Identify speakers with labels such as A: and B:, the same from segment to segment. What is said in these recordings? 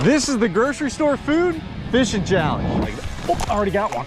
A: This is the grocery store food fishing challenge. Oh, I already got one.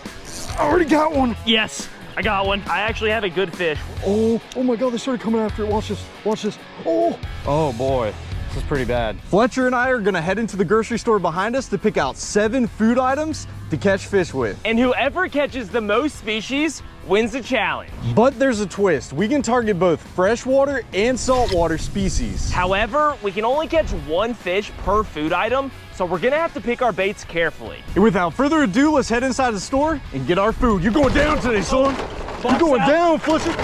A: I already got one.
B: Yes, I got one. I actually have a good fish.
A: Oh my God, they started coming after it. Watch this, watch this. Oh boy, this is pretty bad. Fletcher and I are gonna head into the grocery store behind us to pick out 7 food items to catch fish with.
B: And whoever catches the most species wins the challenge.
A: But there's a twist. We can target both freshwater and saltwater species.
B: However, we can only catch 1 fish per food item, so we're gonna have to pick our baits carefully.
A: And without further ado, let's head inside the store and get our food. You're going down today, son. You're going down, Fletcher.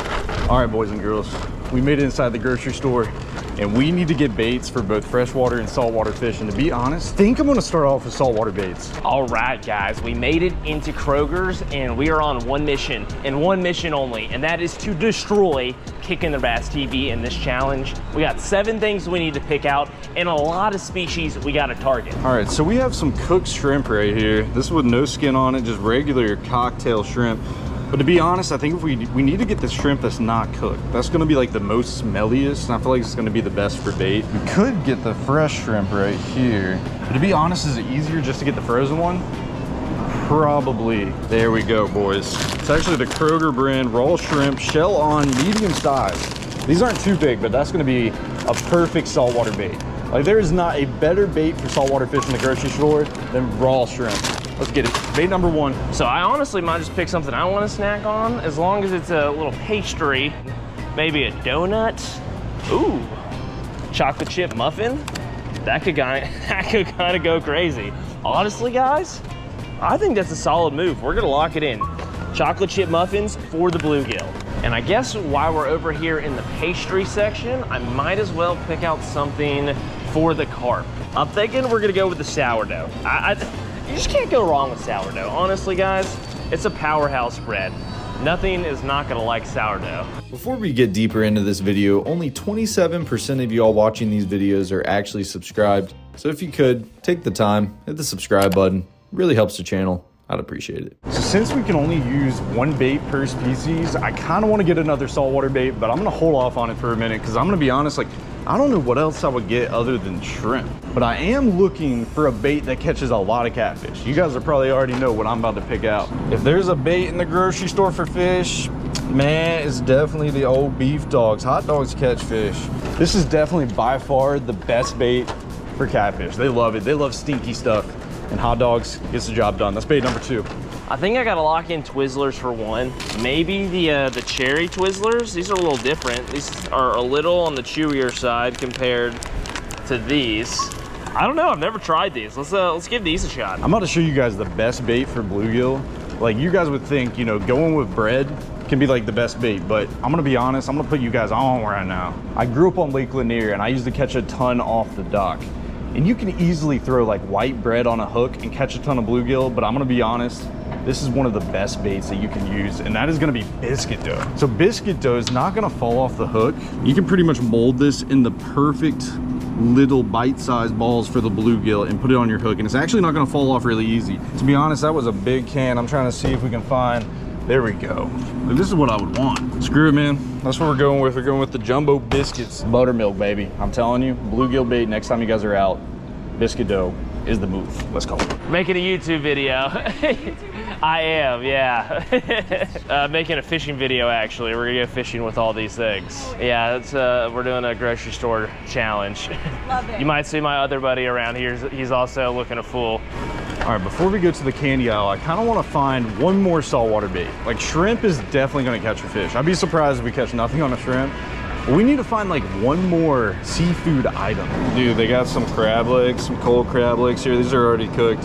A: All right, boys and girls, we made it inside the grocery store, and we need to get baits for both freshwater and saltwater fish. And to be honest, I think I'm gonna start off with saltwater baits.
B: All right, guys, we made it into Kroger's, and we are on one mission, and one mission only, and that is to destroy Kicking the Bass TV in this challenge. We got 7 things we need to pick out, and a lot of species we gotta target.
A: All right, so we have some cooked shrimp right here. This is with no skin on it, just regular cocktail shrimp. But to be honest, I think if we need to get the shrimp that's not cooked. That's gonna be like the most smelliest, and I feel like it's gonna be the best for bait. We could get the fresh shrimp right here. But to be honest, is it easier just to get the frozen one? Probably. There we go, boys. It's actually the Kroger brand raw shrimp, shell on, medium size. These aren't too big, but that's gonna be a perfect saltwater bait. Like, there is not a better bait for saltwater fish in the grocery store than raw shrimp. Let's get it. Bait number 1.
B: So I honestly might just pick something I want to snack on, as long as it's a little pastry, maybe a donut. Ooh, chocolate chip muffin. That could kind of go crazy. Honestly, guys, I think that's a solid move. We're gonna lock it in. Chocolate chip muffins for the bluegill. And I guess while we're over here in the pastry section, I might as well pick out something for the carp. I'm thinking we're gonna go with the sourdough. You just can't go wrong with sourdough. Honestly, guys, it's a powerhouse bread. Nothing is not gonna like sourdough.
C: Before we get deeper into this video, only 27% of y'all watching these videos are actually subscribed. So if you could, take the time, hit the subscribe button. It really helps the channel. I'd appreciate it.
A: So since we can only use 1 bait per species, I kind of want to get another saltwater bait, but I'm going to hold off on it for a minute because I'm going to be honest, like, I don't know what else I would get other than shrimp. But I am looking for a bait that catches a lot of catfish. You guys are probably already know what I'm about to pick out. If there's a bait in the grocery store for fish, man, it's definitely the old beef dogs. Hot dogs catch fish. This is definitely by far the best bait for catfish. They love it. They love stinky stuff. And hot dogs gets the job done. That's bait number 2.
B: I think I gotta lock in Twizzlers for 1. Maybe the cherry Twizzlers. These are a little different. These are a little on the chewier side compared to these. I don't know, I've never tried these. Let's give these a shot.
A: I'm about to show you guys the best bait for bluegill. Like, you guys would think, you know, going with bread can be like the best bait, but I'm gonna be honest, I'm gonna put you guys on right now. I grew up on Lake Lanier and I used to catch a ton off the dock. And you can easily throw like white bread on a hook and catch a ton of bluegill, but I'm gonna be honest, this is one of the best baits that you can use, and that is gonna be biscuit dough. So biscuit dough is not gonna fall off the hook. You can pretty much mold this in the perfect little bite-sized balls for the bluegill and put it on your hook, and it's actually not gonna fall off really easy. To be honest, that was a big can. I'm trying to see if we can find, there we go. This is what I would want. Screw it, man. That's what we're going with. We're going with the jumbo biscuits. Buttermilk, baby. I'm telling you, bluegill bait, next time you guys are out, biscuit dough is the move. Let's go.
B: Making a YouTube video. I am, yeah. Making a fishing video, actually. We're gonna go fishing with all these things. Yeah, it's, we're doing a grocery store challenge.
D: Love it.
B: You might see my other buddy around here. He's also looking a fool.
A: All right, before we go to the candy aisle, I kind of want to find one more saltwater bait. Like, shrimp is definitely going to catch a fish. I'd be surprised if we catch nothing on a shrimp. But we need to find like one more seafood item. Dude, they got some crab legs, some cold crab legs here. These are already cooked.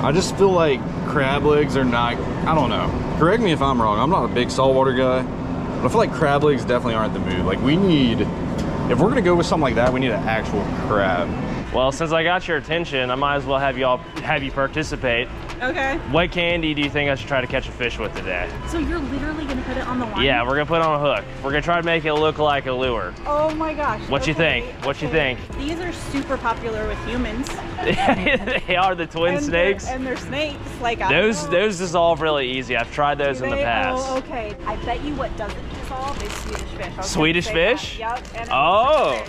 A: I just feel like crab legs are not, I don't know. Correct me if I'm wrong. I'm not a big saltwater guy, but I feel like crab legs definitely aren't the move. Like, we need, if we're going to go with something like that, we need an actual crab.
B: Well, since I got your attention, I might as well have you participate.
D: Okay.
B: What candy do you think I should try to catch a fish with today?
D: So you're literally gonna put it on the line?
B: Yeah, we're gonna put it on a hook. We're gonna try to make it look like a lure.
D: Oh my gosh.
B: What you think? What you think?
D: These are super popular with humans.
B: They are the twin snakes.
D: And they're snakes. Like,
B: those dissolve really easy. I've tried those in the past.
D: Oh, okay. I bet you what doesn't dissolve is Swedish fish.
B: Swedish fish?
D: Yep. And
B: Oh.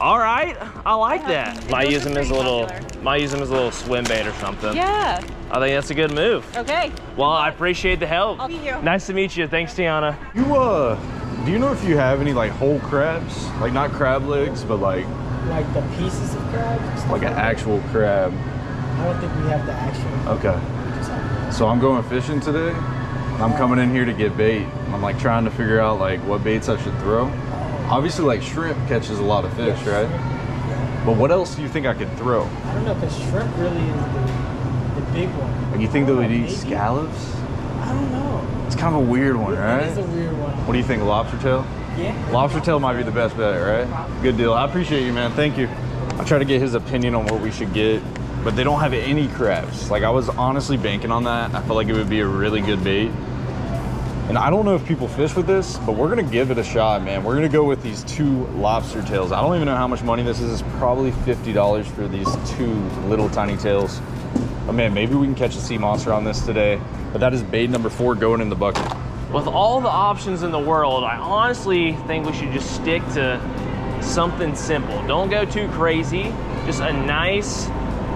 B: All right, I like
D: Yeah.
B: that.
D: It
B: Might
D: goes
B: use
D: for
B: them as a
D: pretty
B: little,
D: popular.
B: might use them as a little swim bait or something.
D: Yeah.
B: I think that's a good move.
D: Okay.
B: Well, I appreciate the help.
D: I'll meet you.
B: Nice to meet you. Thanks, Tiana.
A: You do you know if you have any like whole crabs? Like not crab legs, but like
E: the pieces of crab? and stuff
A: an
E: that?
A: actual crab.
E: I don't think we have the actual.
A: Okay.
E: We just have
A: So I'm going fishing today. I'm coming in here to get bait. I'm like trying to figure out like what baits I should throw. Obviously like shrimp catches a lot of fish, right?
E: Yeah.
A: But what else do you think I could throw?
E: I don't know, because shrimp really is the big one.
A: Like you think they would eat
E: Maybe?
A: scallops?
E: I don't know.
A: It's kind of a weird one, right?
E: It is a weird one.
A: What do you think, lobster tail?
E: Yeah.
A: Lobster tail might be the best bet, right? Good deal. I appreciate you, man. Thank you. I try to get his opinion on what we should get, but they don't have any crabs. Like I was honestly banking on that. I felt like it would be a really good bait. And I don't know if people fish with this, but we're gonna give it a shot, man. We're gonna go with these 2 lobster tails. I don't even know how much money this is. It's probably $50 for these 2 little tiny tails. But man, maybe we can catch a sea monster on this today. But that is bait number 4 going in the bucket.
B: With all the options in the world, I honestly think we should just stick to something simple. Don't go too crazy. Just a nice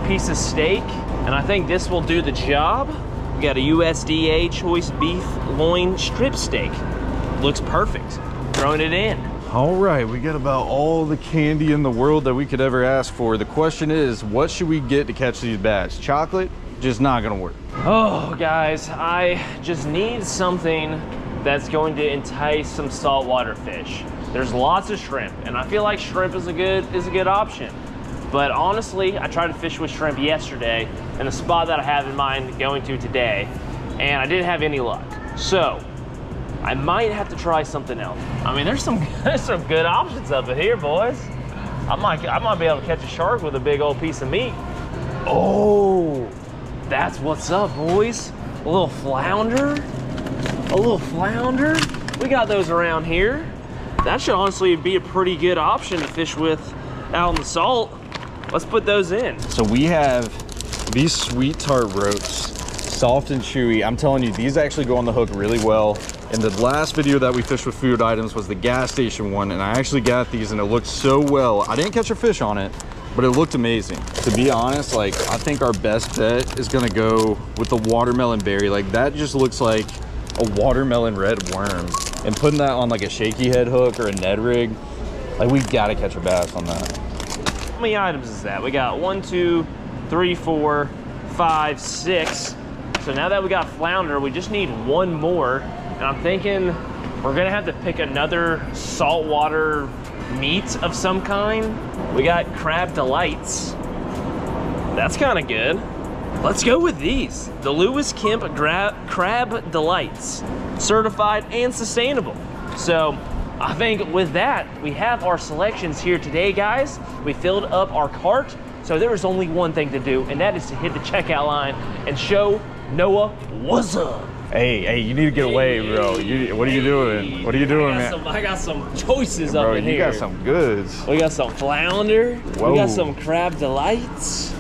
B: piece of steak. And I think this will do the job. We got a USDA choice beef loin strip steak. Looks perfect. Throwing it in.
A: All right, we got about all the candy in the world that we could ever ask for. The question is, what should we get to catch these bass? Chocolate? Just not gonna work.
B: Oh, guys, I just need something that's going to entice some saltwater fish. There's lots of shrimp, and I feel like shrimp is a good option. But honestly, I tried to fish with shrimp yesterday in the spot that I have in mind going to today, and I didn't have any luck. So I might have to try something else. I mean, there's some good options up in here, boys. I might be able to catch a shark with a big old piece of meat. Oh, that's what's up, boys. A little flounder. A little flounder. We got those around here. That should honestly be a pretty good option to fish with out in the salt. Let's put those in.
A: So we have these sweet tart ropes, soft and chewy. I'm telling you, these actually go on the hook really well. And the last video that we fished with food items was the gas station one, and I actually got these and it looked so well. I didn't catch a fish on it, but it looked amazing. To be honest, like I think our best bet is gonna go with the watermelon berry. Like that just looks like a watermelon red worm. And putting that on like a shaky head hook or a Ned rig, like we gotta catch a bass on that.
B: How many items is that? We got 1, 2, 3, 4, 5, 6. So now that we got flounder, we just need one more. And I'm thinking we're gonna have to pick another saltwater meat of some kind. We got crab delights. That's kind of good. Let's go with these. The Lewis Kemp Crab Delights. Certified and sustainable. So I think with that, we have our selections here today, guys. We filled up our cart. So there is only one thing to do, and that is to hit the checkout line and show Noah what's up.
A: Hey, you need to get away, bro. What are you doing? What are you doing, man?
B: I got some choices
A: Bro,
B: up in
A: you
B: here.
A: got some goods.
B: We got some flounder.
A: Whoa.
B: We got some crab delights.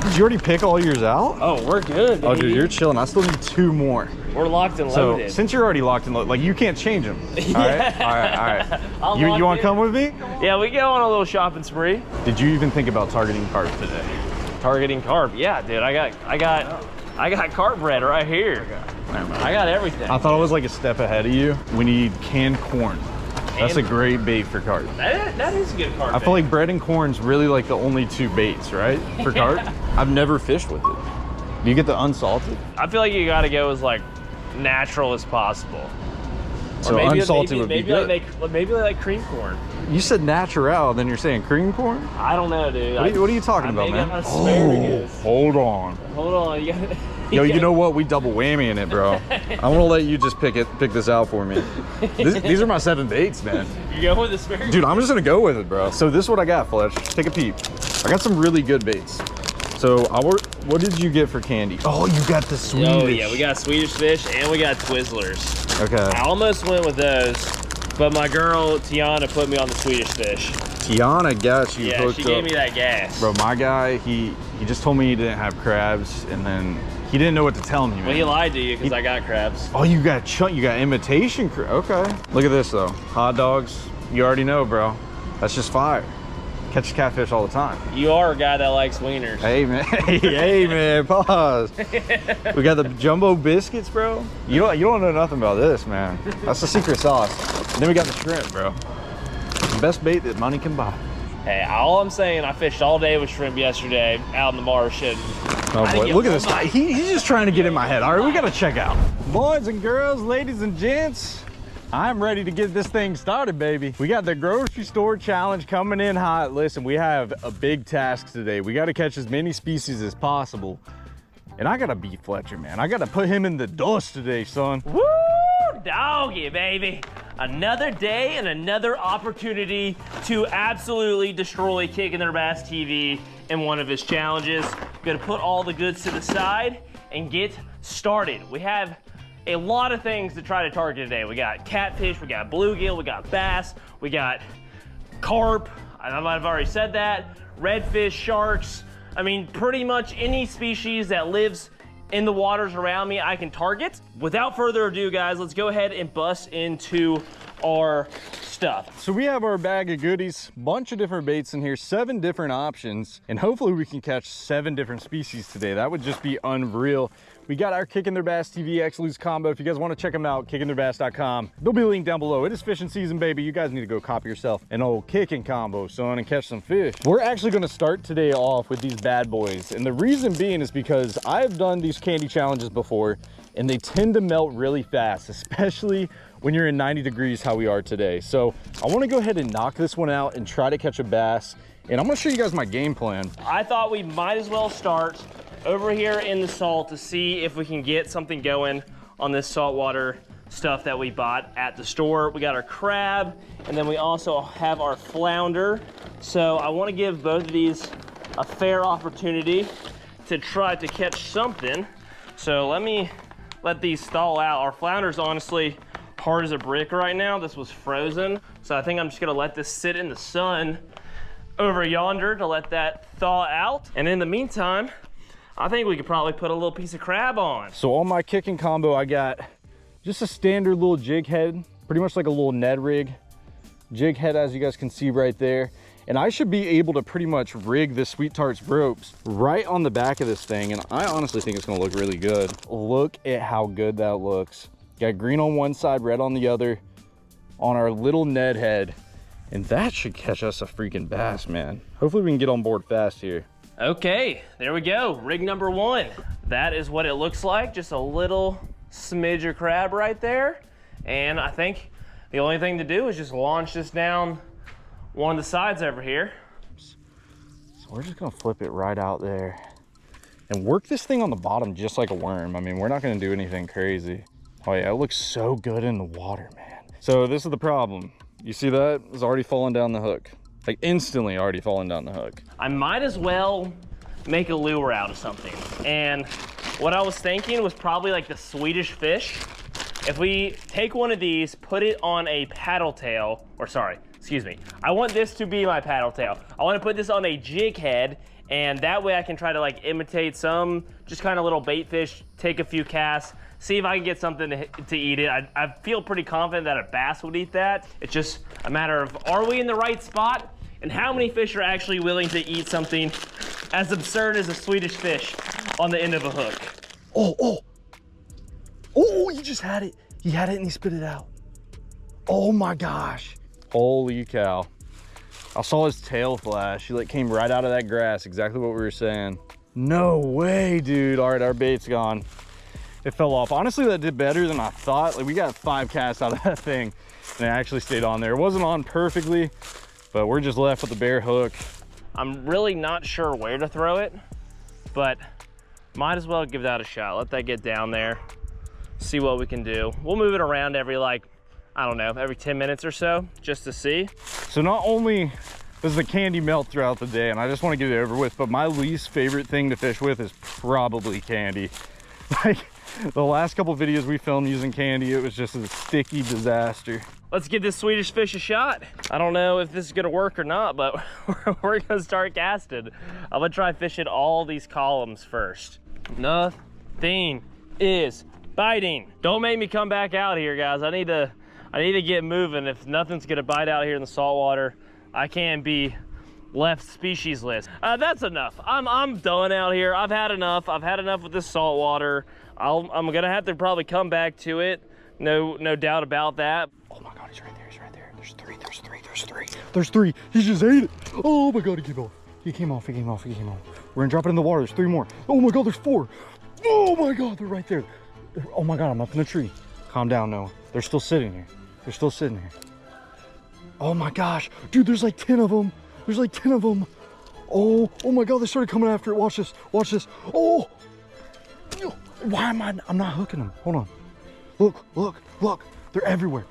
A: Did you already pick all yours out?
B: Oh, we're good.
A: Oh, dude,
B: baby.
A: you're chilling. I still need 2 more.
B: We're locked and
A: So
B: loaded.
A: since you're already locked and loaded, like you can't change them. All right, all right.
B: I'm
A: You
B: locked
A: want to
B: in.
A: come with me?
B: Yeah, we go on a little shopping spree.
A: Did you even think about targeting carp today?
B: Targeting carp. Yeah, dude. I got carp bread right here. I got everything.
A: I thought I was like a step ahead of you. We need canned corn. That's a
B: Canned-
A: great bait for carp.
B: That is a good carp.
A: I feel like bread and corn's really like the only 2 baits, right? For carp. I've never fished with it. Do you get the unsalted?
B: I feel like you gotta go as like natural as possible.
A: So unsalted would be good.
B: Maybe like cream corn.
A: You said natural, then you're saying cream corn?
B: I don't know, dude.
A: What are you talking about,
B: maybe
A: man?
B: I'm asparagus.
A: Hold on.
B: Hold on. You gotta,
A: Yo, you know what? We double whammy in it, bro. I want to let you just pick this out for me. These are my 7 baits, man.
B: You go with asparagus.
A: Dude, I'm just gonna go with it, bro. So this is what I got, Fletch. Take a peep. I got some really good baits. So what did you get for candy? Oh, you got the Swedish.
B: Oh yeah, we got Swedish fish and we got Twizzlers.
A: Okay.
B: I almost went with those, but my girl Tiana put me on the Swedish fish.
A: Tiana got you
B: Yeah,
A: hooked
B: she
A: up.
B: gave me that gas.
A: Bro, my guy, he just told me he didn't have crabs, and then he didn't know what to tell me, man.
B: Well, he lied to you because I got crabs.
A: Oh, you got imitation crab. Okay. Look at this though. Hot dogs. You already know, bro. That's just fire. Catch catfish all the time.
B: You are a guy that likes wieners.
A: Hey man, hey man, pause. We got the jumbo biscuits, bro. You don't know nothing about this, man. That's the secret sauce. And then we got the shrimp, bro. The best bait that money can buy.
B: Hey, all I'm saying, I fished all day with shrimp yesterday out in the marsh. And
A: Oh
B: I didn't
A: boy,
B: get
A: look at
B: one
A: this
B: bite.
A: guy. He's just trying to get in my head. All right, we gotta check out. Boys and girls, ladies and gents, I'm ready to get this thing started, baby. We got the grocery store challenge coming in hot. Listen, we have a big task today. We gotta catch as many species as possible. And I gotta beat Fletcher, man. I gotta put him in the dust today, son.
B: Woo, doggy, baby. Another day and another opportunity to absolutely destroy Kicking Their Bass TV in one of his challenges. Gonna put all the goods to the side and get started. We have a lot of things to try to target today. We got catfish, we got bluegill, we got bass, we got carp, I might have already said that, redfish, sharks. I mean, pretty much any species that lives in the waters around me, I can target. Without further ado, guys, let's go ahead and bust into our stuff.
A: So we have our bag of goodies, bunch of different baits in here, 7 different options, and hopefully we can catch 7 different species today. That would just be unreal. We got our Kicking Their Bass TV X Lose combo. If you guys want to check them out, kickingtheirbass.com. There'll be a link down below. It is fishing season, baby. You guys need to go copy yourself an old kicking combo, son, and catch some fish. We're actually going to start today off with these bad boys. And the reason being is because I've done these candy challenges before, and they tend to melt really fast, especially when you're in 90 degrees how we are today. So I want to go ahead and knock this one out and try to catch a bass. And I'm going to show you guys my game plan.
B: I thought we might as well start over here in the salt to see if we can get something going on this saltwater stuff that we bought at the store. We got our crab, and then we also have our flounder. So I want to give both of these a fair opportunity to try to catch something. So let me let these thaw out. Our flounder's honestly hard as a brick right now. This was frozen. So I think I'm just gonna let this sit in the sun over yonder to let that thaw out. And in the meantime, I think we could probably put a little piece of crab on.
A: So on my kicking combo, I got just a standard little jig head, pretty much like a little Ned rig. Jig head, as you guys can see right there. And I should be able to pretty much rig the Sweet Tarts ropes right on the back of this thing. And I honestly think it's gonna look really good. Look at how good that looks. Got green on one side, red on the other, on our little Ned head. And that should catch us a freaking bass, man. Hopefully we can get on board fast here.
B: Okay, there we go, rig number 1. That is what it looks like, just a little smidge of crab right there. And I think the only thing to do is just launch this down one of the sides over here.
A: So we're just gonna flip it right out there and work this thing on the bottom just like a worm. I mean, we're not gonna do anything crazy. Oh yeah, it looks so good in the water, man. So this is the problem. You see that? It's already falling down the hook. Like instantly already falling down the hook.
B: I might as well make a lure out of something. And what I was thinking was probably like the Swedish fish. If we take one of these, put it on a paddle tail, or sorry, excuse me. I want this to be my paddle tail. I want to put this on a jig head, and that way I can try to like imitate some just kind of little bait fish, take a few casts, see if I can get something to eat it. I feel pretty confident that a bass would eat that. It's just a matter of, are we in the right spot? And how many fish are actually willing to eat something as absurd as a Swedish fish on the end of a hook?
A: Oh, he just had it. He had it and he spit it out. Oh my gosh. Holy cow. I saw his tail flash. He like came right out of that grass, exactly what we were saying. No way, dude. All right, our bait's gone. It fell off. Honestly, that did better than I thought. Like we got 5 casts out of that thing and it actually stayed on there. It wasn't on perfectly, but we're just left with the bare hook.
B: I'm really not sure where to throw it, but might as well give that a shot. Let that get down there, see what we can do. We'll move it around every like, I don't know, every 10 minutes or so, just to see.
A: So not only does the candy melt throughout the day, and I just want to get it over with, but my least favorite thing to fish with is probably candy. Like the last couple videos we filmed using candy, it was just a sticky disaster.
B: Let's give this Swedish fish a shot. I don't know if this is gonna work or not, but we're gonna start casting. I'm gonna try fishing all these columns first. Nothing is biting. Don't make me come back out here, guys. I need to get moving. If nothing's gonna bite out here in the saltwater, I can't be left species list. That's enough. I'm done out here. I've had enough. I've had enough with this salt water. I'm gonna have to probably come back to it. No doubt about that.
A: Oh my God, he's right there. He's right there. There's three. There's three. He just ate it. Oh my God, he came off. He came off. We're gonna drop it in the water. There's 3 more. Oh my God, there's 4. Oh my God, they're right there. Oh my God, I'm up in the tree. Calm down, Noah. They're still sitting here. Oh my gosh, dude, there's like 10 of them. Oh my God, they started coming after it. Watch this. Oh, why am I'm not hooking them. Hold on. Look, they're everywhere.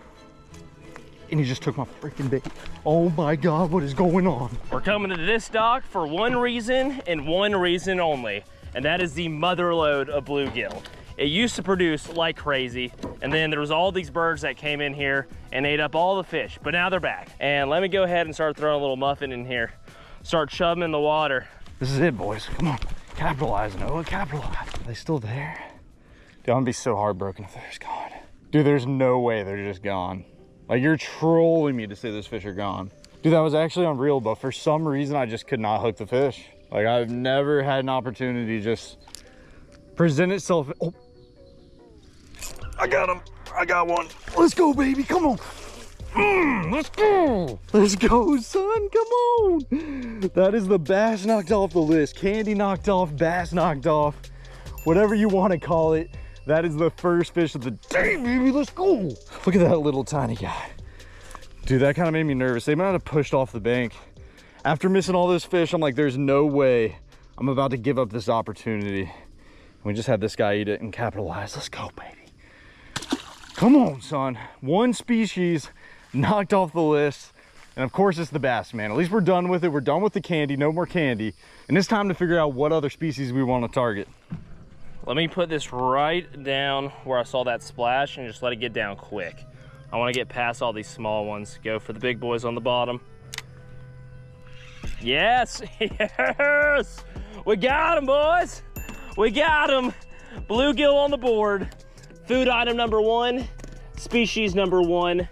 A: And he just took my freaking bait. Oh my God, what is going on?
B: We're coming to this dock for one reason and one reason only, and that is the mother lode of bluegill. It used to produce like crazy, and then there was all these birds that came in here and ate up all the fish, but now they're back. And let me go ahead and start throwing a little muffin in here. Start shoving in the water.
A: This is it, boys. Come on, capitalize, Noah, capitalize. Are they still there? Dude, I'm gonna be so heartbroken if they're just gone. Dude, there's no way they're just gone. Like, you're trolling me to say those fish are gone. Dude, that was actually unreal, but for some reason, I just could not hook the fish. Like, I've never had an opportunity just present itself. Oh, I got him. I got one. Let's go, baby. Come on. Let's go. Let's go, son. Come on. That is the bass knocked off the list. Candy knocked off, bass knocked off. Whatever you want to call it. That is the first fish of the day, baby. Let's go. Look at that little tiny guy. Dude, that kind of made me nervous. They might have pushed off the bank. After missing all those fish, I'm like, there's no way I'm about to give up this opportunity. We just had this guy eat it and capitalize. Let's go, baby. Come on, son. One species knocked off the list. And of course, it's the bass, man. At least we're done with it. We're done with the candy. No more candy. And it's time to figure out what other species we want to target.
B: Let me put this right down where I saw that splash and just let it get down quick. I want to get past all these small ones. Go for the big boys on the bottom. Yes, yes. We got them, boys. We got them. Bluegill on the board. Food item number 1, species number 1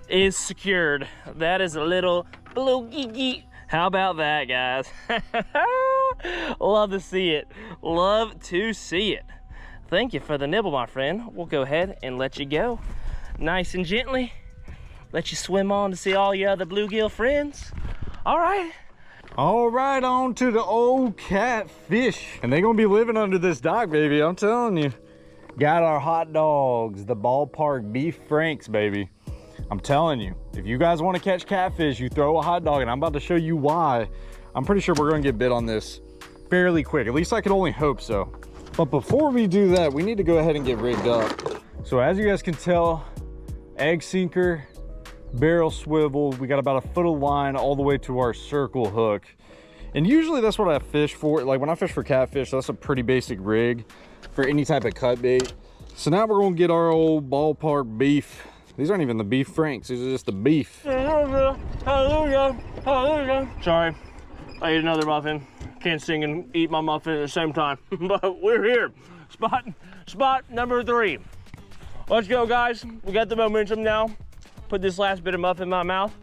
B: is secured. That is a little bluegill. How about that, guys? Love to see it. Love to see it. Thank you for the nibble, my friend. We'll go ahead and let you go. Nice and gently. Let you swim on to see all your other bluegill friends. All right.
A: All right, on to the old catfish. And they're gonna be living under this dock, baby, I'm telling you. Got our hot dogs, the ballpark beef franks, baby. I'm telling you, if you guys want to catch catfish, you throw a hot dog, and I'm about to show you why. I'm pretty sure we're going to get bit on this fairly quick. At least I could only hope so. But before we do that, we need to go ahead and get rigged up. So as you guys can tell, egg sinker, barrel swivel. We got about a foot of line all the way to our circle hook. And usually that's what I fish for. Like when I fish for catfish, that's a pretty basic rig for any type of cut bait. So now we're going to get our old ballpark beef. These aren't even the beef franks, these are just the beef.
B: Hallelujah, hallelujah, hallelujah. Sorry, I ate another muffin. Can't sing and eat my muffin at the same time, but we're here. Spot number 3. Let's go, guys. We got the momentum now. Put this last bit of muffin in my mouth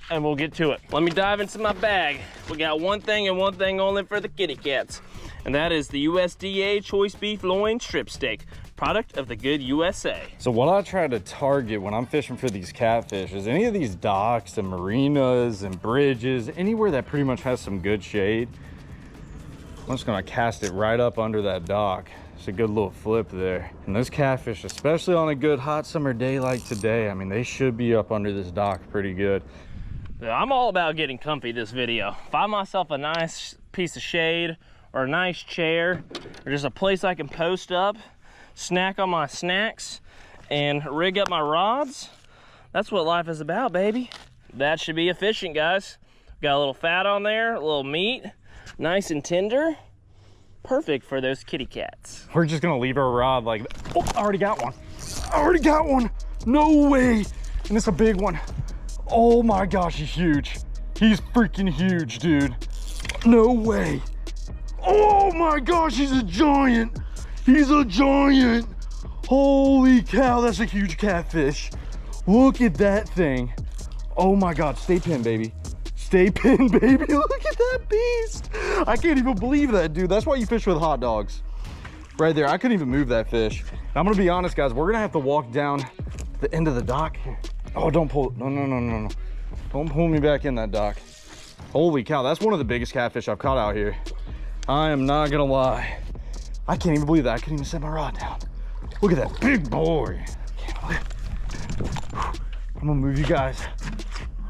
B: and we'll get to it. Let me dive into my bag. We got one thing and one thing only for the kitty cats, and that is the USDA choice beef loin strip steak, product of the good USA.
A: So what I try to target when I'm fishing for these catfish is any of these docks and marinas and bridges, anywhere that pretty much has some good shade. I'm just gonna cast it right up under that dock. It's a good little flip there. And those catfish, especially on a good hot summer day like today, I mean, they should be up under this dock pretty good.
B: I'm all about getting comfy this video. Find myself a nice piece of shade or a nice chair or just a place I can post up, snack on my snacks, and rig up my rods. That's what life is about, baby. That should be efficient, guys. Got a little fat on there, a little meat, nice and tender. Perfect for those kitty cats.
A: We're just gonna leave our rod like, oh, I already got one. I already got one. No way. And it's a big one. Oh my gosh, he's huge. He's freaking huge, dude. No way. Oh my gosh, he's a giant. He's a giant. Holy cow, that's a huge catfish. Look at that thing. Oh my God, stay pinned, baby. stay pinned, baby. Look at that beast. I can't even believe that, dude. That's why you fish with hot dogs. Right there, I couldn't even move that fish. And I'm gonna be honest, guys, we're gonna have to walk down the end of the dock here. Oh, don't pull, no. Don't pull me back in that dock. Holy cow, that's one of the biggest catfish I've caught out here. I am not gonna lie. I can't even believe that. I couldn't even set my rod down. Look at that big boy. Can't believe it. I'm gonna move you guys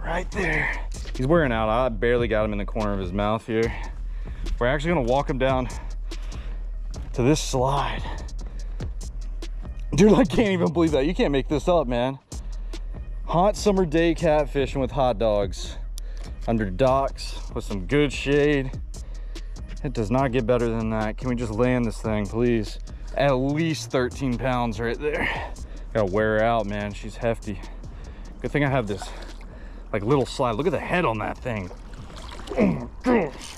A: right there. He's wearing out. I barely got him in the corner of his mouth here. We're actually gonna walk him down to this slide. Dude, I can't even believe that. You can't make this up, man. Hot summer day catfishing with hot dogs under docks with some good shade. It does not get better than that. Can we just land this thing, please? At least 13 pounds right there. Gotta wear her out, man. She's hefty. Good thing I have this like little slide. Look at the head on that thing. Oh my gosh.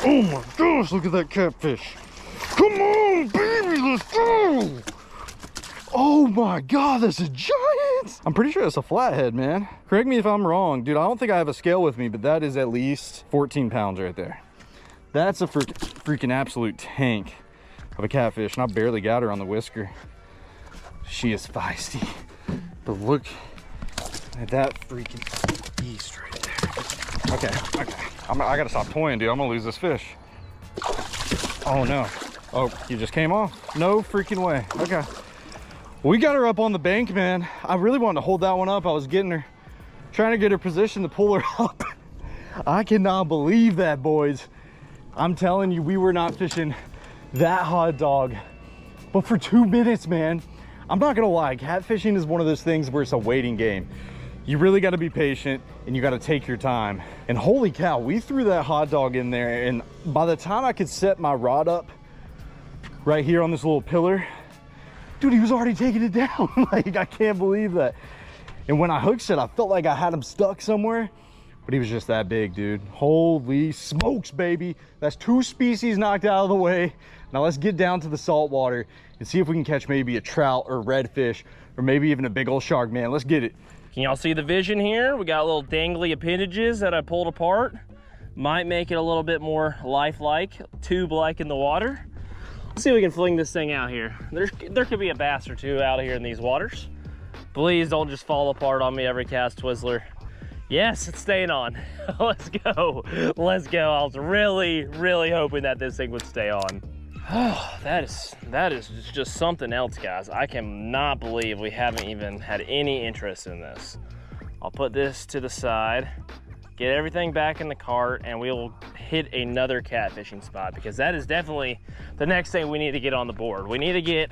A: Oh my gosh, look at that catfish. Come on, baby, let's go. Oh my God, that's a giant. I'm pretty sure that's a flathead, man. Correct me if I'm wrong. Dude, I don't think I have a scale with me, but that is at least 14 pounds right there. That's a freaking absolute tank of a catfish, and I barely got her on the whisker. She is feisty. But look at that freaking beast right there. Okay. I gotta stop toying, dude. I'm gonna lose this fish. Oh no. Oh, you just came off? No freaking way. Okay. We got her up on the bank, man. I really wanted to hold that one up. I was trying to get her position to pull her up. I cannot believe that, boys. I'm telling you, we were not fishing that hot dog, but for 2 minutes, man. I'm not gonna lie, catfishing is one of those things where it's a waiting game. You really gotta be patient and you gotta take your time. And holy cow, we threw that hot dog in there, and by the time I could set my rod up right here on this little pillar, dude, he was already taking it down. Like, I can't believe that. And when I hooked it, I felt like I had him stuck somewhere, but he was just that big, dude. Holy smokes, baby. That's 2 species knocked out of the way. Now let's get down to the salt water and see if we can catch maybe a trout or redfish or maybe even a big old shark, man. Let's get it.
B: Can y'all see the vision here? We got little dangly appendages that I pulled apart. Might make it a little bit more lifelike, tube-like in the water. Let's see if we can fling this thing out here. There could be a bass or two out here in these waters. Please don't just fall apart on me every cast, Twizzler. Yes, it's staying on. Let's go. Let's go. I was really, really hoping that this thing would stay on. Oh, that is just something else, guys. I cannot believe we haven't even had any interest in this. I'll put this to the side, get everything back in the cart, and we'll hit another catfishing spot, because that is definitely the next thing we need to get on the board. We need to get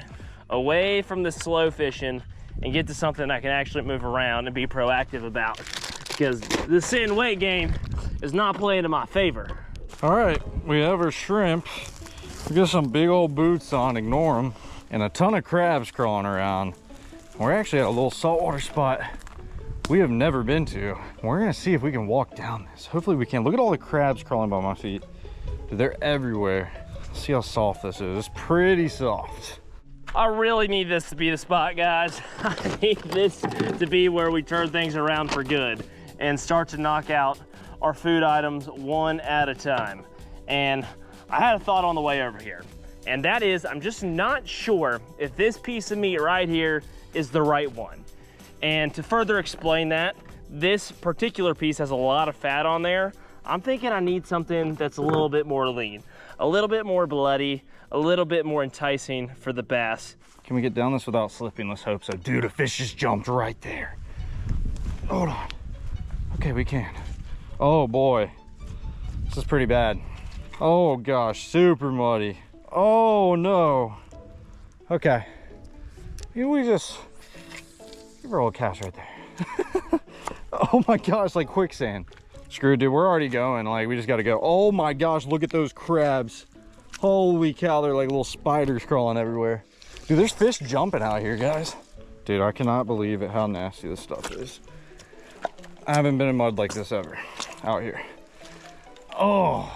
B: away from the slow fishing and get to something I can actually move around and be proactive about, because the sit and wait game is not playing in my favor.
A: All right, we have our shrimp. We got some big old boots on, ignore them, and a ton of crabs crawling around. We're actually at a little saltwater spot we have never been to. We're gonna see if we can walk down this. Hopefully we can. Look at all the crabs crawling by my feet. Dude, they're everywhere. Let's see how soft this is. It's pretty soft.
B: I really need this to be the spot, guys. I need this to be where we turn things around for good and start to knock out our food items one at a time. And I had a thought on the way over here, and that is, I'm just not sure if this piece of meat right here is the right one. And to further explain that, this particular piece has a lot of fat on there. I'm thinking I need something that's a little bit more lean, a little bit more bloody, a little bit more enticing for the bass.
A: Can we get down this without slipping? Let's hope so. Dude, a fish just jumped right there. Hold on. Okay, we can. Oh boy, this is pretty bad. Oh gosh, super muddy. Oh no. Okay. We just give her a little cast right there. Oh my gosh, like quicksand. Screw it, dude, we're already going. Like, we just gotta go. Oh my gosh, look at those crabs. Holy cow, they're like little spiders crawling everywhere. Dude, there's fish jumping out here, guys. Dude, I cannot believe it, how nasty this stuff is. I haven't been in mud like this ever out here. Oh.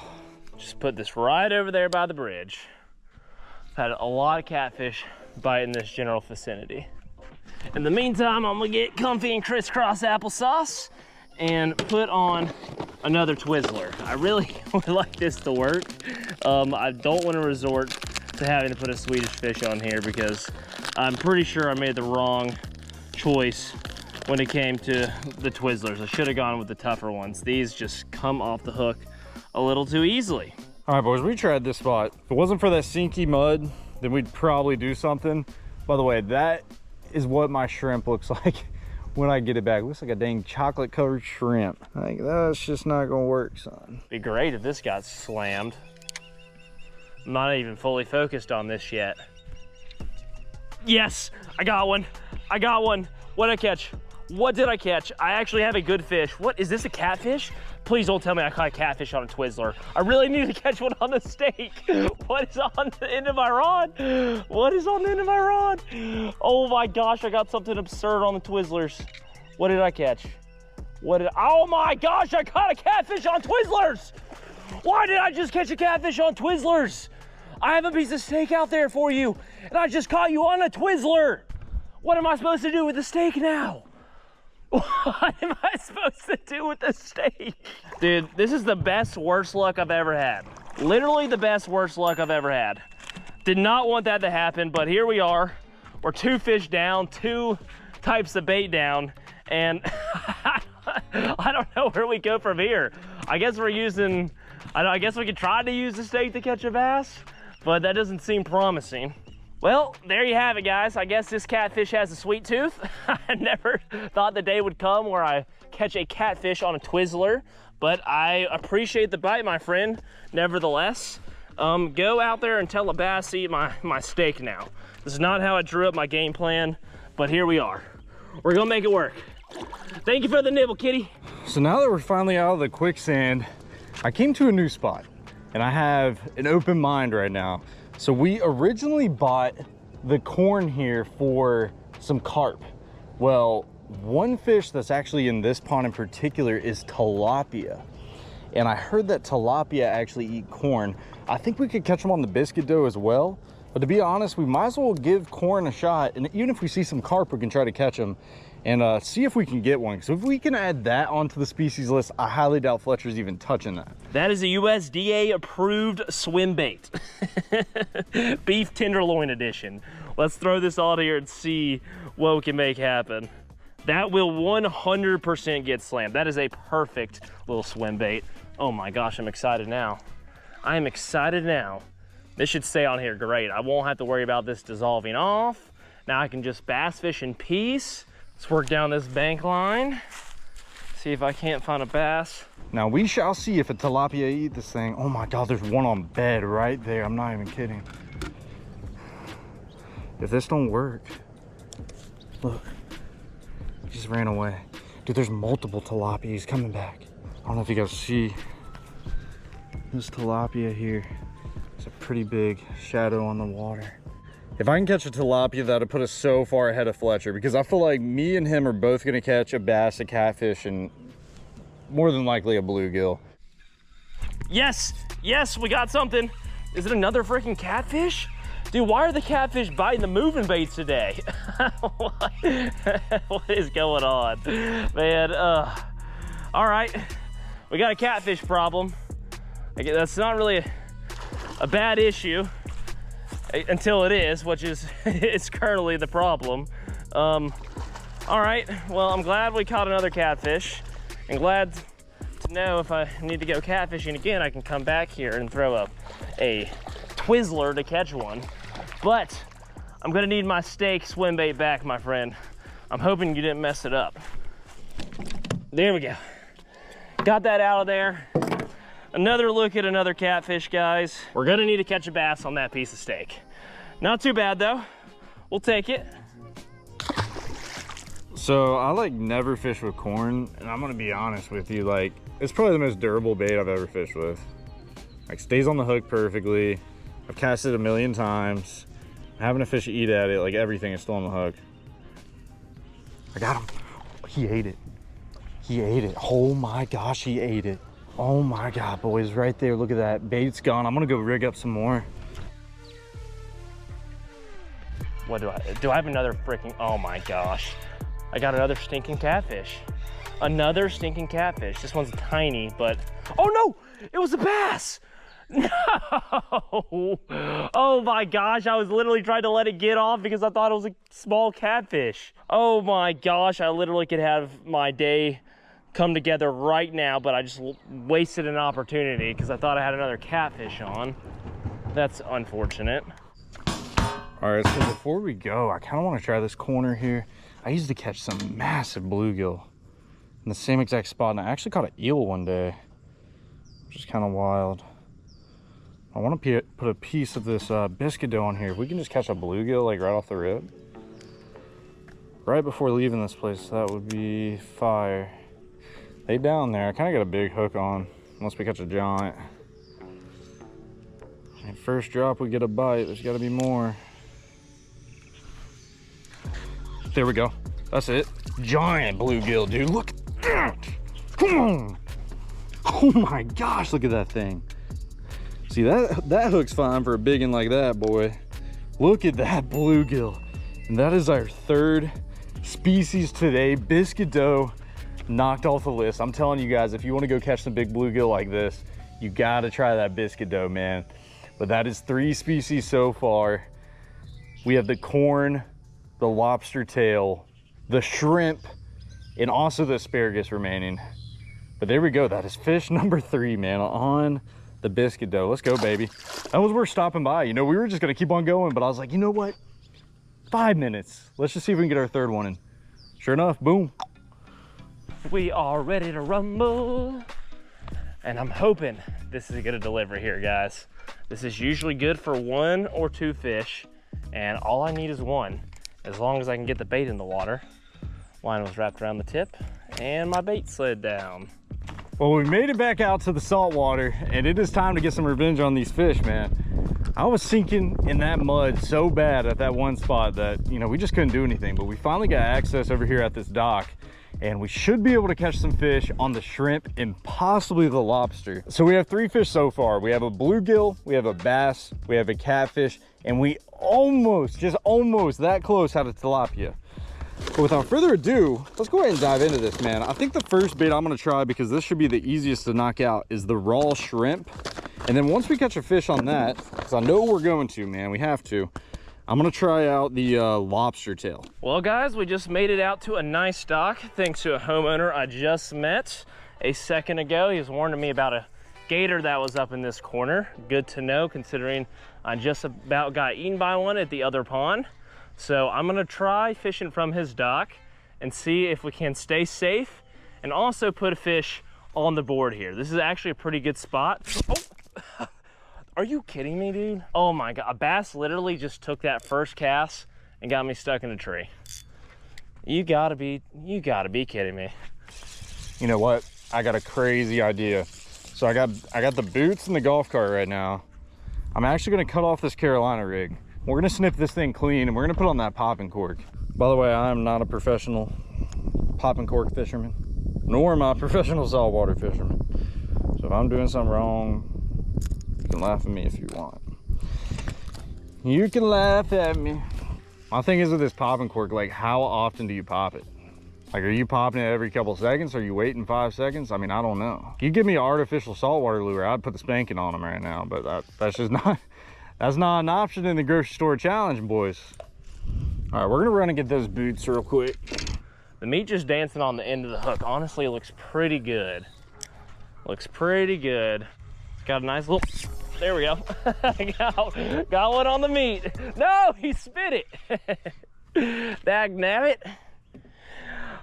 B: Just put this right over there by the bridge. Had a lot of catfish bite in this general vicinity. In the meantime, I'm gonna get comfy and crisscross applesauce and put on another Twizzler. I really would like this to work. I don't want to resort to having to put a Swedish fish on here because I'm pretty sure I made the wrong choice when it came to the Twizzlers. I should have gone with the tougher ones. These just come off the hook a little too easily.
A: All right, boys, we tried this spot. If it wasn't for that sinky mud, then we'd probably do something. By the way, that is what my shrimp looks like when I get it back. It looks like a dang chocolate covered shrimp. I think that's just not gonna work, son.
B: Be great if this got slammed. I'm not even fully focused on this yet. Yes, I got one. I got one. What did I catch? What did I catch? I actually have a good fish. What, is this a catfish? Please don't tell me I caught a catfish on a Twizzler. I really need to catch one on the stake. What is on the end of my rod? What is on the end of my rod? Oh my gosh, I got something absurd on the Twizzlers. What did I catch? Oh my gosh, I caught a catfish on Twizzlers. Why did I just catch a catfish on Twizzlers? I have a piece of steak out there for you, and I just caught you on a Twizzler. What am I supposed to do with the steak now? What am I supposed to do with the steak? Dude, this is the best, worst luck I've ever had. Literally the best, worst luck I've ever had. Did not want that to happen, but here we are. We're 2 fish down, 2 types of bait down, and I don't know where we go from here. I guess we're using, I guess we could try to use the steak to catch a bass, but that doesn't seem promising. Well, there you have it, guys. I guess this catfish has a sweet tooth. I never thought the day would come where I catch a catfish on a Twizzler, but I appreciate the bite, my friend, nevertheless. Go out there and tell a bass to eat my steak now. This is not how I drew up my game plan, but here we are. We're gonna make it work. Thank you for the nibble, kitty.
A: So now that we're finally out of the quicksand, I came to a new spot and I have an open mind right now. So we originally bought the corn here for some carp. Well, one fish that's actually in this pond in particular is tilapia. And I heard that tilapia actually eat corn. I think we could catch them on the biscuit dough as well. But to be honest, we might as well give corn a shot. And even if we see some carp, we can try to catch them and see if we can get one. So if we can add that onto the species list, I highly doubt Fletcher's even touching that.
B: That is a USDA approved swim bait. Beef tenderloin edition. Let's throw this all here and see what we can make happen. That will 100% get slammed. That is a perfect little swim bait. Oh my gosh, I'm excited now. I am excited now. This should stay on here great. I won't have to worry about this dissolving off. Now I can just bass fish in peace. Let's work down this bank line. See if I can't find a bass.
A: Now we shall see if a tilapia eat this thing. Oh my God, there's one on bed right there. I'm not even kidding. If this don't work, look, he just ran away. Dude, there's multiple tilapia. He's coming back. I don't know if you guys see this tilapia here. It's a pretty big shadow on the water. If I can catch a tilapia, that'll put us so far ahead of Fletcher because I feel like me and him are both gonna catch a bass, a catfish, and more than likely a bluegill.
B: Yes, yes, we got something. Is it another freaking catfish? Dude, why are the catfish biting the moving baits today? What is going on? Man, all right. We got a catfish problem. That's not really a bad issue until it is, which is it's currently the problem. All right, well, I'm glad we caught another catfish and glad to know if I need to go catfishing again, I can come back here and throw up a Twizzler to catch one. But I'm gonna need my steak swim bait back, my friend. I'm hoping you didn't mess it up. There we go. Got that out of there. Another look at another catfish, guys. We're gonna need to catch a bass on that piece of steak. Not too bad though. We'll take it.
A: So I like never fish with corn, and I'm gonna be honest with you, like it's probably the most durable bait I've ever fished with. Like stays on the hook perfectly. I've cast it a million times. Having a fish eat at it, like everything is still on the hook. I got him. He ate it. He ate it. Oh my gosh, he ate it. Oh my God, boys, right there. Look at that. Bait's gone. I'm gonna go rig up some more.
B: What do I have another freaking, oh my gosh. I got another stinking catfish. Another stinking catfish. This one's tiny, but, oh no, it was a bass. No! Oh my gosh, I was literally trying to let it get off because I thought it was a small catfish. Oh my gosh, I literally could have my day come together right now, but I just wasted an opportunity because I thought I had another catfish on. That's unfortunate.
A: All right, so before we go, I kind of want to try this corner here. I used to catch some massive bluegill in the same exact spot, and I actually caught an eel one day, which is kind of wild. I want to put a piece of this biscuit dough on here. If we can just catch a bluegill like right off the rip, right before leaving this place, that would be fire. They down there. I kind of got a big hook on, unless we catch a giant. And first drop, we get a bite. There's got to be more. There we go. That's it. Giant bluegill, dude. Look at that. Come on. Oh my gosh, look at that thing. See, that hook's fine for a big one like that, boy. Look at that bluegill. And that is our third species today. Biscuit dough knocked off the list. I'm telling you guys, if you want to go catch some big bluegill like this, you got to try that biscuit dough, man. But that is 3 species so far. We have the corn, the lobster tail, the shrimp, and also the asparagus remaining. But there we go. That is fish number 3, man, on the biscuit dough. Let's go, baby. That was worth stopping by. You know, we were just gonna keep on going, but I was like, you know what? 5 minutes. Let's just see if we can get our third one in. Sure enough, boom.
B: We are ready to rumble. And I'm hoping this is gonna deliver here, guys. This is usually good for 1 or 2 fish, and all I need is 1, as long as I can get the bait in the water. Line was wrapped around the tip, and my bait slid down.
A: Well, we made it back out to the salt water, and it is time to get some revenge on these fish, man. I was sinking in that mud so bad at that one spot that, you know, we just couldn't do anything, but we finally got access over here at this dock, and we should be able to catch some fish on the shrimp and possibly the lobster. So we have 3 fish so far. We have a bluegill, we have a bass, we have a catfish, and we almost, just almost that close had a tilapia. But without further ado, let's go ahead and dive into this, man. I think the first bait I'm gonna try, because this should be the easiest to knock out, is the raw shrimp. And then once we catch a fish on that, because I know we're going to, man, we have to, I'm gonna try out the lobster tail.
B: Well, guys, we just made it out to a nice dock thanks to a homeowner I just met a second ago. He was warning me about a gator that was up in this corner. Good to know, considering I just about got eaten by one at the other pond. So I'm gonna try fishing from his dock and see if we can stay safe and also put a fish on the board here. This is actually a pretty good spot. Oh. Are you kidding me, dude? Oh my God, a bass literally just took that first cast and got me stuck in a tree. You gotta be kidding me.
A: You know what? I got a crazy idea. So I got the boots and the golf cart right now. I'm actually gonna cut off this Carolina rig. We're gonna snip this thing clean and we're gonna put on that popping cork. By the way, I am not a professional popping cork fisherman, nor am I a professional saltwater fisherman. So if I'm doing something wrong, you can laugh at me if you want. You can laugh at me. My thing is with this popping cork, like, how often do you pop it? Like, are you popping it every couple seconds? Are you waiting 5 seconds? I mean, I don't know. You give me an artificial saltwater lure, I'd put the spanking on them right now, but that's just not, that's not an option in the grocery store challenge, boys. All right, we're gonna run and get those boots real quick.
B: The meat just dancing on the end of the hook. Honestly, it looks pretty good. Looks pretty good. Got a nice little, there we go. got one on the meat. No, he spit it. Dag nabbit.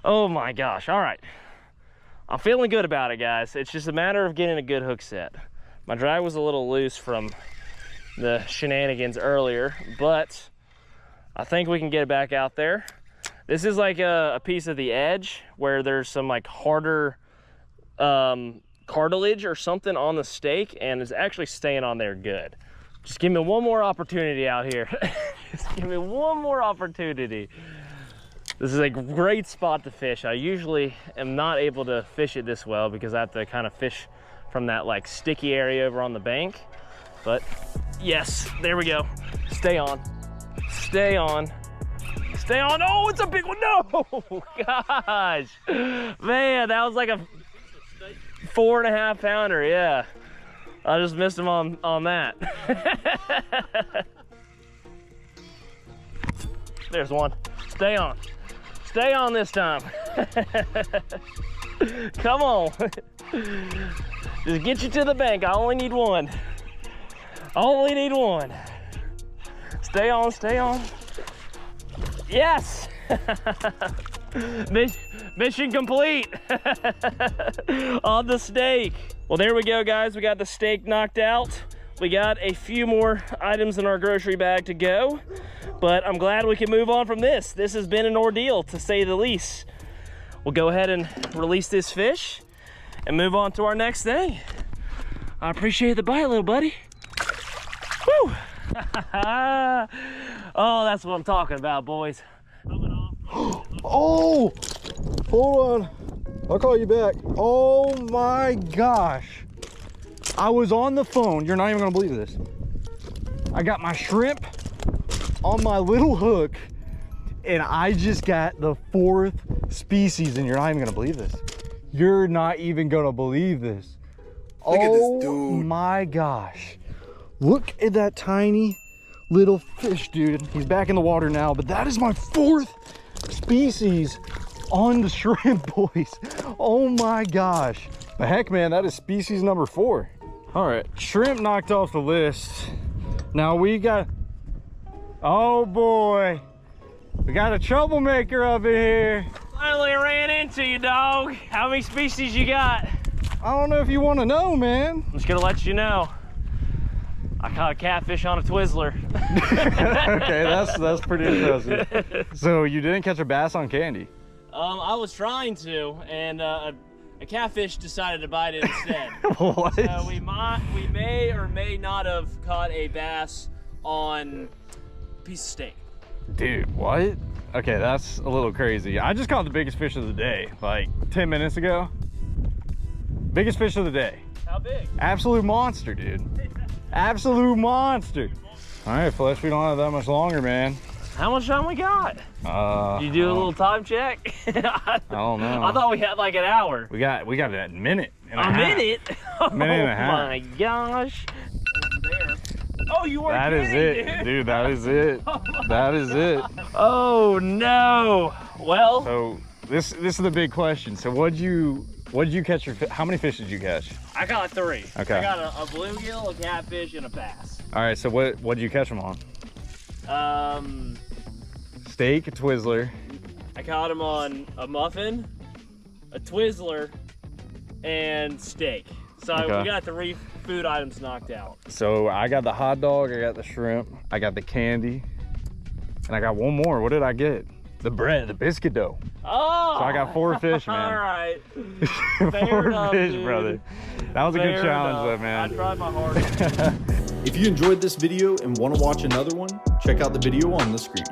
B: Oh my gosh, all right. I'm feeling good about it, guys. It's just a matter of getting a good hook set. My drag was a little loose from the shenanigans earlier, but I think we can get it back out there. This is like a piece of the edge where there's some like harder cartilage or something on the stake, and it's actually staying on there good. Just give me one more opportunity out here. Just give me one more opportunity. This is a great spot to fish. I usually am not able to fish it this well because I have to kind of fish from that like sticky area over on the bank. But yes, there we go. Stay on, stay on. Stay on. Oh, it's a big one. No, gosh. Man, that was like a 4.5 pounder. Yeah. I just missed him on that. There's one. Stay on. Stay on this time. Come on. Just get you to the bank. I only need one. Only need one. Stay on, stay on. Yes! Mission complete on the steak. Well, there we go, guys. We got the steak knocked out. We got a few more items in our grocery bag to go, but I'm glad we can move on from this. This has been an ordeal, to say the least. We'll go ahead and release this fish and move on to our next thing. I appreciate the bite, little buddy. Woo! Oh, that's what I'm talking about, boys.
A: Oh, hold on. I'll call you back. Oh my gosh. I was on the phone. You're not even gonna believe this. I got my shrimp on my little hook and I just got the 4th species and you're not even gonna believe this. You're not even gonna believe this.
F: Look at this dude.
A: My gosh. Look at that tiny little fish, dude. He's back in the water now, but that is my 4th species on the shrimp, boys. Oh my gosh. The heck, man, that is species number 4. All right, shrimp knocked off the list. Now we got, oh boy, we got a troublemaker up in here.
B: Finally ran into you, dog. How many species you got?
A: I don't know if you want to know, man.
B: I'm just gonna let you know. I caught a catfish on a Twizzler.
A: Okay, that's pretty impressive. So you didn't catch a bass on Candy?
B: I was trying to, and a catfish decided to bite it instead.
A: What?
B: So we may or may not have caught a bass on a piece of steak.
A: Dude, what? Okay, that's a little crazy. I just caught the biggest fish of the day, like 10 minutes ago. Biggest fish of the day.
B: How big?
A: Absolute monster, dude. Absolute monster. All right, Flesh, we don't have that much longer, man.
B: How much time we got? You do a little time check?
A: I don't know.
B: I thought we had like an hour.
A: We got a minute and a
B: A
A: half.
B: minute?
A: Minute and a half.
B: Oh my gosh. There. Oh, you weren't
A: That is
B: kidding,
A: it, dude. That is it. That is it.
B: Oh no. Well,
A: So this is the big question. So what'd you catch? How many fish did you catch?
B: I got 3.
A: Okay.
B: I got a bluegill, a catfish, and a bass.
A: All right. So what did you catch them on? Steak, a Twizzler.
B: I caught him on a muffin, a Twizzler, and steak. So
A: Okay.
B: we got 3 food items knocked out.
A: So I got the hot dog, I got the shrimp, I got the candy, and I got one more. What did I get? The bread, the biscuit dough.
B: Oh!
A: So I got 4 fish,
B: All
A: man.
B: right.
A: 4
B: enough,
A: fish,
B: dude.
A: brother. That was a good
B: Fair
A: challenge,
B: enough.
A: though,
B: I
A: man.
B: tried my hardest.
C: If you enjoyed this video and want to watch another one, check out the video on the screen.